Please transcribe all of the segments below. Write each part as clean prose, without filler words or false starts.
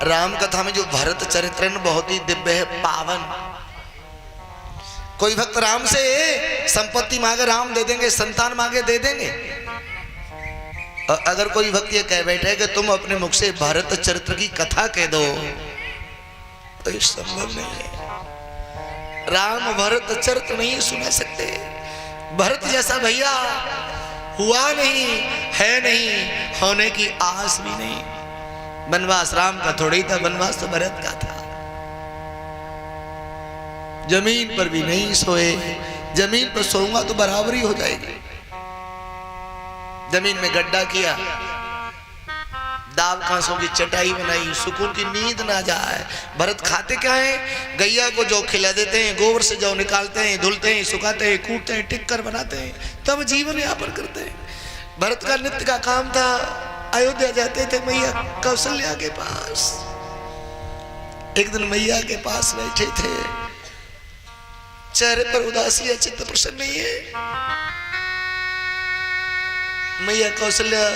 राम कथा में जो भरत चरित्र है बहुत ही दिव्य है, पावन। कोई भक्त राम से संपत्ति मांगे राम दे देंगे, संतान मांगे दे देंगे। और अगर कोई भक्त ये कह बैठे कि तुम अपने मुख से भरत चरित्र की कथा कह दो तो ये संभव नहीं है। राम भरत चरित्र नहीं सुना सकते। भरत जैसा भैया हुआ नहीं, है नहीं, होने की आस भी नहीं। वनवास राम का थोड़ी था, वनवास तो भरत का था। जमीन पर भी नहीं सोए, जमीन पर सोऊंगा तो बराबरी हो जाएगी। जमीन में गड्ढा किया, दाव कांसों की चटाई बनाई, सुकून की नींद ना जाए। भरत खाते क्या है? गैया को जौ खिला देते हैं, गोबर से जौ निकालते हैं, धुलते हैं, सुखाते हैं, कूटते हैं, टिक्कर बनाते हैं, तब जीवन यापन करते हैं। भरत का नित्य का काम था, अयोध्या जाते थे मैया कौशल्या के पास। एक दिन मैया के पास बैठे थे, चेहरे पर उदासी है, चित्त प्रसन्न नहीं है। मैया कौशल्या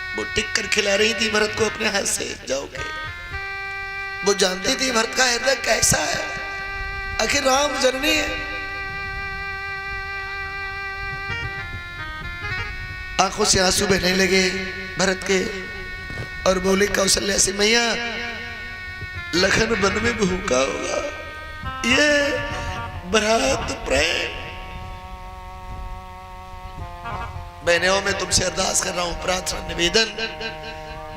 वो टिक्कर खिला रही थी भरत को अपने हाथ से जौ के। वो जानती थी भरत का हृदय कैसा है, आखिर राम जननी है। आंखों से आंसू बहने लगे भरत के और बोले कौशल्या से, मैया लखन वन में भूखा होगा, ये भरत प्रेम। बहनों में तुमसे अरदास कर रहा हूं, प्रार्थना निवेदन,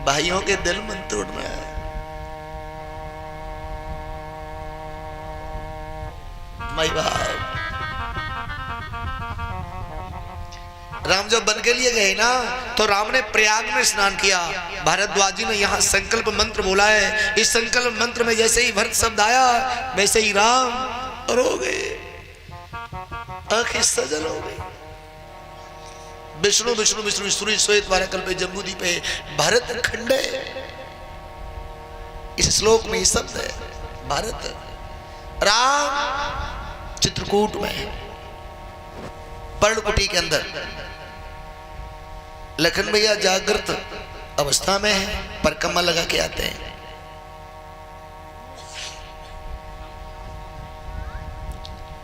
भाइयों के दिल मन तोड़ना है। माई बाप राम जब बन के लिए गए ना तो राम ने प्रयाग में स्नान किया। भारद्वाज जी ने यहाँ संकल्प मंत्र बोला है। इस संकल्प मंत्र में जैसे ही भरत शब्द आया वैसे ही राम रो गए, आंखें सजल हो गई। विष्णु विष्णु विष्णु सूर्य श्वेत वाला कल्पे जम्बूद्वीप पे भरत खंडे। इस श्लोक में शब्द है भरत। राम चित्रकूट में पर्णकुटी के अंदर, लखन भैया जागृत अवस्था में है, परिक्रमा लगा के आते हैं।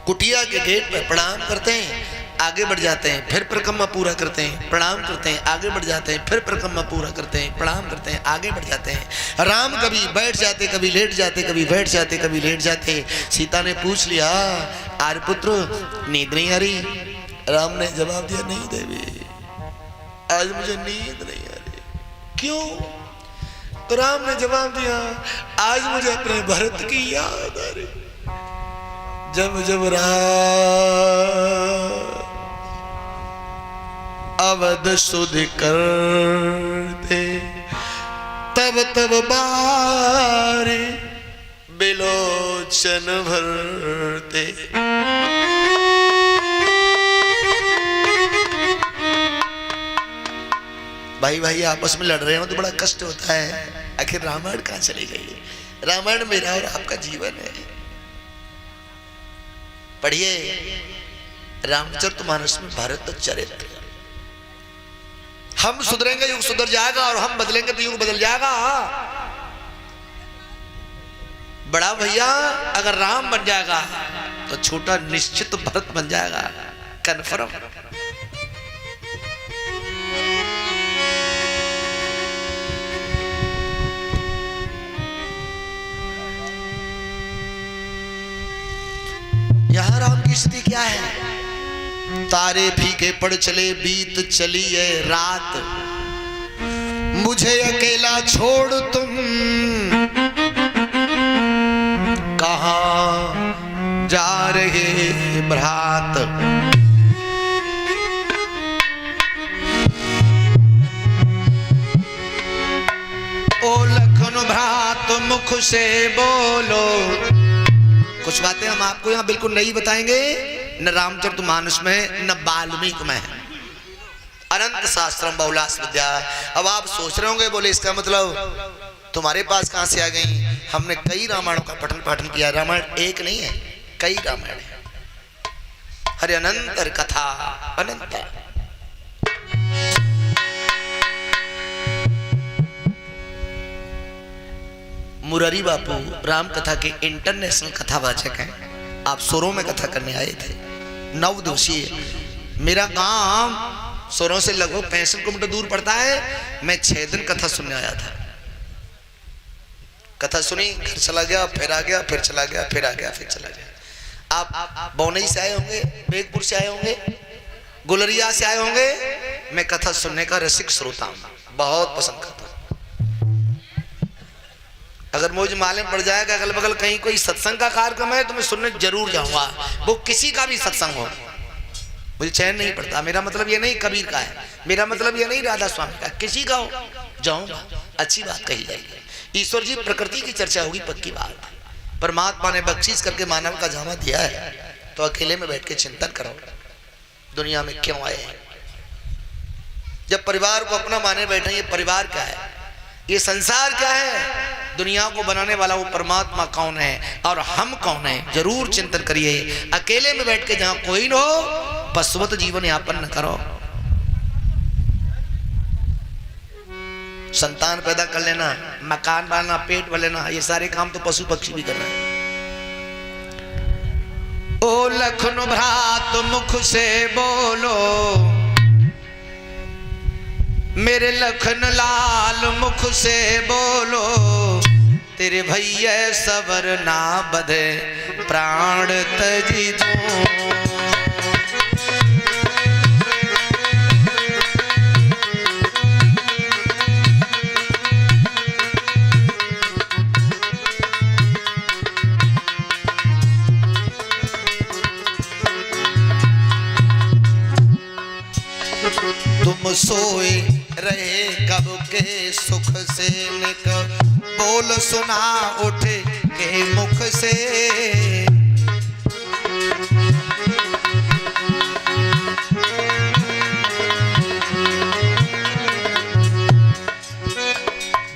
कुटिया के गेट पर प्रणाम करते हैं, आगे बढ़ जाते हैं, फिर परिक्रमा पूरा करते हैं, प्रणाम करते हैं, आगे बढ़ जाते हैं, फिर परिक्रमा पूरा करते हैं, प्रणाम करते हैं, आगे बढ़ जाते हैं। राम कभी बैठ जाते, कभी लेट जाते, कभी बैठ जाते, कभी लेट जाते। सीता ने पूछ लिया, आर्य पुत्र नींद नहीं आ रही? राम ने जवाब दिया, नहीं देवी, आज मुझे नींद नहीं आ रही। क्यों? तो राम ने जवाब दिया, आज मुझे अपने भरत की याद आ रही। जब जब अवध सुध करते, तब तब बारे बिलोचन भरते। भाई भाई आपस में लड़ रहे हो तो बड़ा कष्ट होता है। आखिर रामायण कहाँ चली गई? रामायण मेरा और आपका जीवन है। पढ़िए रामचरितमानस में भरत चरित्र। हम सुधरेंगे युग सुधर जाएगा, और हम बदलेंगे तो युग बदल जाएगा। बड़ा भैया अगर राम बन जाएगा तो छोटा निश्चित भरत बन जाएगा, कन्फर्म। यहां राम की स्थिति क्या है? तारे फीके पड़ चले, बीत चली है रात, मुझे अकेला छोड़ तुम कहां जा रहे भ्रात। ओ लखन भ्रात मुख से बोलो। कुछ बातें हम आपको यहाँ बिल्कुल नहीं बताएंगे, न रामचरितमानस में न वाल्मीकि में है। अनंत शास्त्रम बहुलास विद्या। अब आप सोच रहे होंगे, बोले इसका मतलब तुम्हारे पास कहां से आ गई? हमने कई रामायणों का पठन पाठन किया। रामायण एक नहीं है, कई रामायण है। हरे अनंत हर कथा अनंत। मुरारी बापू राम कथा के इंटरनेशनल कथावाचक हैं। आप सोरों में कथा करने आए थे, 9 दिवसीय। मेरा गांव सोरों से लगभग 65 किलोमीटर दूर पड़ता है। मैं 6 दिन कथा सुनने आया था। कथा सुनी, घर चला गया, फिर आ गया, फिर चला गया, फिर आ गया, फिर चला गया। आप बौनई से आए होंगे, बेगपुर से आए होंगे, गुलरिया से आए होंगे। मैं कथा सुनने का रसिक श्रोता हूं, बहुत पसंद करता हूं। अगर मुझे मालूम पड़ जाएगा अगल बगल कहीं कोई सत्संग का कार्यक्रम है तो मैं सुनने जरूर जाऊंगा, वो किसी का भी सत्संग हो, मुझे चैन नहीं पड़ता। मेरा मतलब ये नहीं कबीर का है, मेरा मतलब ये नहीं राधा स्वामी का, किसी का हो जाऊंगा, अच्छी बात कही जाएगी। ईश्वर जी प्रकृति की चर्चा होगी, पक्की बात। परमात्मा ने बख्शीश करके मानव का जामा दिया है, तो अकेले में बैठ के चिंतन करो दुनिया में क्यों आए हैं। जब परिवार को अपना माने बैठे, ये परिवार क्या है, ये संसार क्या है, दुनिया को बनाने वाला वो परमात्मा कौन है और हम कौन है, जरूर चिंतन करिए। अकेले में बैठ के जहां कोई न हो, पशुवत जीवन यापन न करो। संतान पैदा कर लेना, मकान बनाना, पेट भर लेना, ये सारे काम तो पशु पक्षी भी कर रहे हैं। ओ लखन भ्रात मुख से बोलो, मेरे लखन लाल मुख से बोलो, तेरे भैया सबर ना बधे प्राण तजी दो। तुम सोए रहे कब के सुख से, निक बोल सुना उठे के मुख से।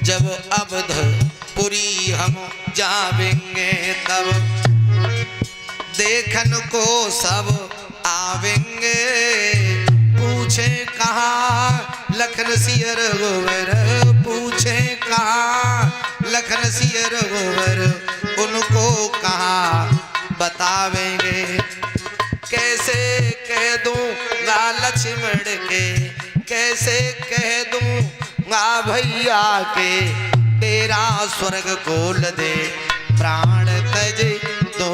जब अवधपुरी हम जावेंगे, तब देखन को सब आवेंगे। पूछे कहाँ लखन सियर गोबर, पूछे कहाँ लखन सियर गोबर, उनको कहाँ बतावेंगे। कैसे कह दूंगा लक्ष्मण के, कैसे कह दूंगा भैया के, तेरा स्वर्ग खोल दे प्राण तज दो।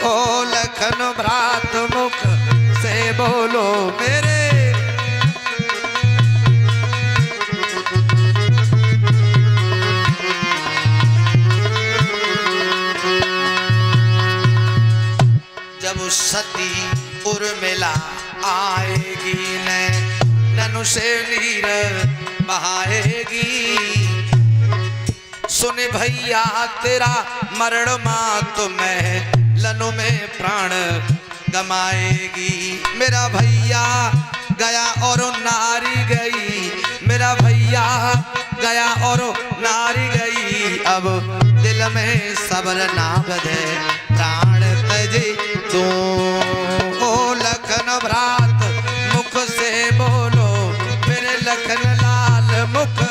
ओ लखन भ्रात मुख से बोलो, मेरे जब सती उर्मिला आएगी, नैनों से नीर बहाएगी। सुन भैया तेरा मरण मात में लनों में प्राण गमाएगी। मेरा भैया गया और नारी गई, मेरा भैया गया और नारी गई। अब दिल में सब्र ना बधे प्राण तजे तो। ओ लखन भ्रात मुख से बोलो, मेरे लखन लाल मुख।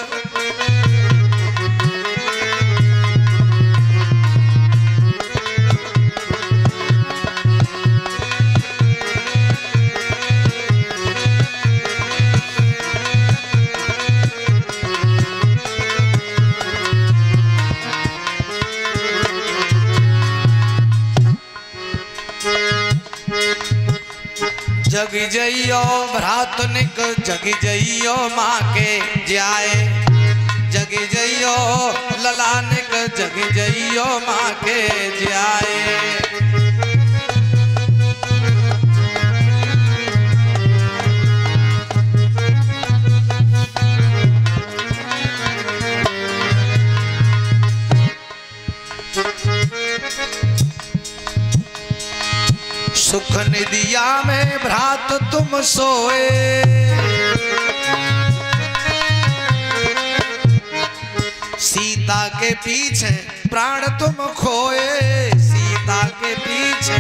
जगी जइयो भ्रातनिक, जगी जइयो माँ के जाए, जगी जइयो ललानिक, जगी जइयो माँ के जाए। सुख निदिया में भ्रात तुम सोए, सीता के पीछे प्राण तुम खोए, सीता के पीछे।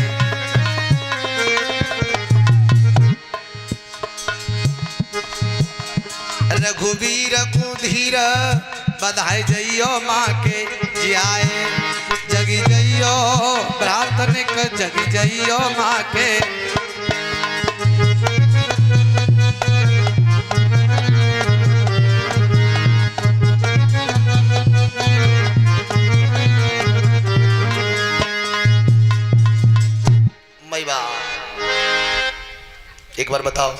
रघुवीर को धीर बधाई जइयो माँ के, जियाए जगी जइयो प्राथमिक जगी जइयो माँ के एक बार बताओ।